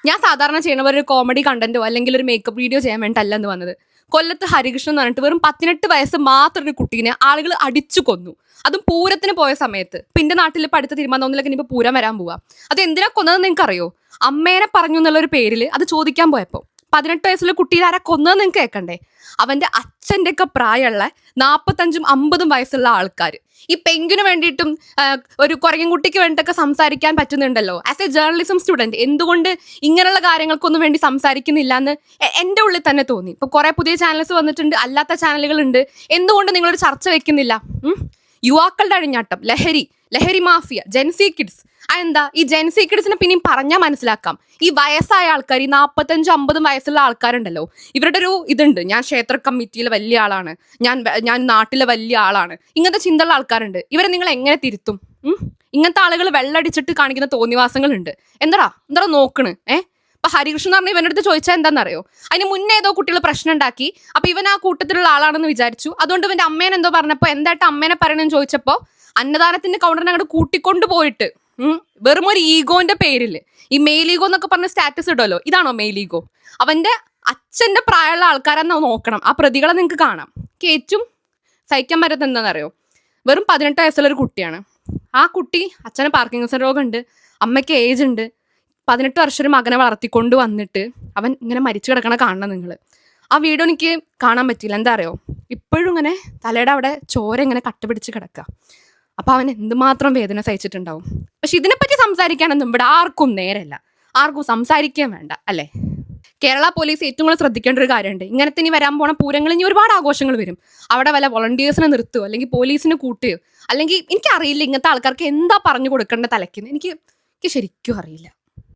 ഞാൻ സാധാരണ ചെയ്യണ ഒരു കോമഡി കണ്ടന്റോ അല്ലെങ്കിൽ ഒരു മേക്കപ്പ് വീഡിയോ ചെയ്യാൻ വേണ്ടിയിട്ടല്ല എന്ന് വന്നത്. കൊല്ലത്ത് ഹരികൃഷ്ണൻ എന്ന് പറഞ്ഞിട്ട് വെറും 18 വയസ്സ് മാത്രം ഒരു കുട്ടീനെ ആളുകൾ അടിച്ചു കൊന്നു. അതും പൂരത്തിന് പോയ സമയത്ത്. പിന്നെ നാട്ടിൽ ഇപ്പൊ അടുത്ത തീരുമാനമൊന്നിലേക്ക് ഇനിയിപ്പോ പൂരം വരാൻ പോവാ. അത് എന്തിനാ കൊന്നതെന്ന് നിങ്ങൾക്ക് അറിയോ? അമ്മേനെ പറഞ്ഞു എന്നുള്ള ഒരു പേരിൽ അത് ചോദിക്കാൻ പോയപ്പോ 18 വയസ്സുള്ള കുട്ടീനെ ആരാ കൊന്നതെന്ന് നിങ്ങൾക്ക് കേൾക്കണ്ടേ? അവന്റെ അച്ഛൻ്റെ ഒക്കെ പ്രായമുള്ള 45ഉം 50ഉം വയസ്സുള്ള ആൾക്കാർ ഈ പെങ്കിന് വേണ്ടിയിട്ടും ഒരു കുരങ്ങൻകുട്ടിക്ക് വേണ്ടിയിട്ടൊക്കെ സംസാരിക്കാൻ പറ്റുന്നുണ്ടല്ലോ. ആസ് എ ജേർണലിസം സ്റ്റുഡന്റ് എന്തുകൊണ്ട് ഇങ്ങനെയുള്ള കാര്യങ്ങൾക്കൊന്നും വേണ്ടി സംസാരിക്കുന്നില്ല എന്ന് എൻ്റെ ഉള്ളിൽ തന്നെ തോന്നി. ഇപ്പൊ കുറെ പുതിയ ചാനൽസ് വന്നിട്ടുണ്ട്, അല്ലാത്ത ചാനലുകൾ ഉണ്ട്. എന്തുകൊണ്ട് നിങ്ങളൊരു ചർച്ച വെക്കുന്നില്ല? യുവാക്കളുടെ അഴിഞ്ഞാട്ടം, ലഹരി മാഫിയ, ജെൻസി കിഡ്സ്. അതെന്താ ഈ ജെൻസി കിഡ്സിനെ പിന്നെയും പറഞ്ഞാൽ മനസ്സിലാക്കാം. ഈ വയസ്സായ ആൾക്കാർ, ഈ 45-50 വയസ്സുള്ള ആൾക്കാരുണ്ടല്ലോ, ഇവരുടെ ഒരു ഇതുണ്ട്, ഞാൻ ക്ഷേത്ര കമ്മിറ്റിയിലെ വലിയ ആളാണ്, ഞാൻ നാട്ടിലെ വലിയ ആളാണ്, ഇങ്ങനത്തെ ചിന്തയുള്ള ആൾക്കാരുണ്ട്. ഇവരെ നിങ്ങൾ എങ്ങനെ തിരുത്തും? ഇങ്ങനത്തെ ആളുകൾ വെള്ളടിച്ചിട്ട് കാണിക്കുന്ന തോന്നിവാസങ്ങളുണ്ട്. എന്താ നോക്കണ്? ഇപ്പൊ ഹരികൃഷ്ണൻ എന്ന് പറഞ്ഞാൽ ഇവൻ്റെ അടുത്ത് ചോദിച്ചാൽ എന്താണെന്നറിയോ? അതിന് മുന്നേ ഏതോ കുട്ടികൾ പ്രശ്നം ഉണ്ടാക്കി, അപ്പൊ ഇവൻ ആ കൂട്ടത്തിലുള്ള ആളാണെന്ന് വിചാരിച്ചു. അതുകൊണ്ട് ഇവന്റെ അമ്മേനെ എന്തോ പറഞ്ഞപ്പോ എന്തായിട്ട് അമ്മേനെ പറയണെന്ന് ചോദിച്ചപ്പോ അന്നദാനത്തിന്റെ കൗണ്ടറിനെ അങ്ങോട്ട് കൂട്ടിക്കൊണ്ട് പോയിട്ട് വെറും ഒരു ഈഗോന്റെ പേരിൽ ഈ മെയിൽ ഈഗോ എന്നൊക്കെ പറഞ്ഞ സ്റ്റാറ്റസ് ഇടുമല്ലോ, ഇതാണോ മെയിൽ ഈഗോ? അവന്റെ അച്ഛന്റെ പ്രായമുള്ള ആൾക്കാരെന്ന് നോക്കണം. ആ പ്രതികളെ നിങ്ങൾക്ക് കാണാം. ഏറ്റവും സഹിക്കാൻ പറ്റാത്ത എന്താണെന്നറിയോ? വെറും 18 വയസ്സുള്ള ഒരു കുട്ടിയാണ്. ആ കുട്ടി അച്ഛന് പാർക്കിൻസൺ രോഗമുണ്ട്, അമ്മയ്ക്ക് ഏജ് ഉണ്ട്. 18 വർഷം ഒരു മകനെ വളർത്തിക്കൊണ്ട് വന്നിട്ട് അവൻ ഇങ്ങനെ മരിച്ചു കിടക്കണ കാണണം നിങ്ങൾ. ആ വീഡിയോ എനിക്ക് കാണാൻ പറ്റിയില്ല. എന്താ അറിയോ? ഇപ്പോഴും ഇങ്ങനെ തലയുടെ അവിടെ ചോര ഇങ്ങനെ കട്ടുപിടിച്ച് കിടക്കുക. അപ്പൊ അവൻ എന്തുമാത്രം വേദന സഹിച്ചിട്ടുണ്ടാവും. പക്ഷെ ഇതിനെപ്പറ്റി സംസാരിക്കാനൊന്നും ഇവിടെ ആർക്കും നേരല്ല, ആർക്കും സംസാരിക്കാൻ വേണ്ട അല്ലേ? കേരള പോലീസ് ഏറ്റവും കൂടുതൽ ശ്രദ്ധിക്കേണ്ട ഒരു കാര്യമുണ്ട്. ഇങ്ങനത്തെ ഇനി വരാൻ പോണ പൂരങ്ങളിൽ ഇനി ഒരുപാട് ആഘോഷങ്ങൾ വരും. അവിടെ വല്ല വോളണ്ടിയേഴ്സിനെ നിർത്തുകയോ അല്ലെങ്കിൽ പോലീസിനെ കൂട്ടുകയോ, അല്ലെങ്കിൽ എനിക്കറിയില്ല ഇങ്ങനത്തെ ആൾക്കാർക്ക് എന്താ പറഞ്ഞു കൊടുക്കേണ്ട തലയ്ക്ക്. എനിക്ക് ശരിക്കും അറിയില്ല.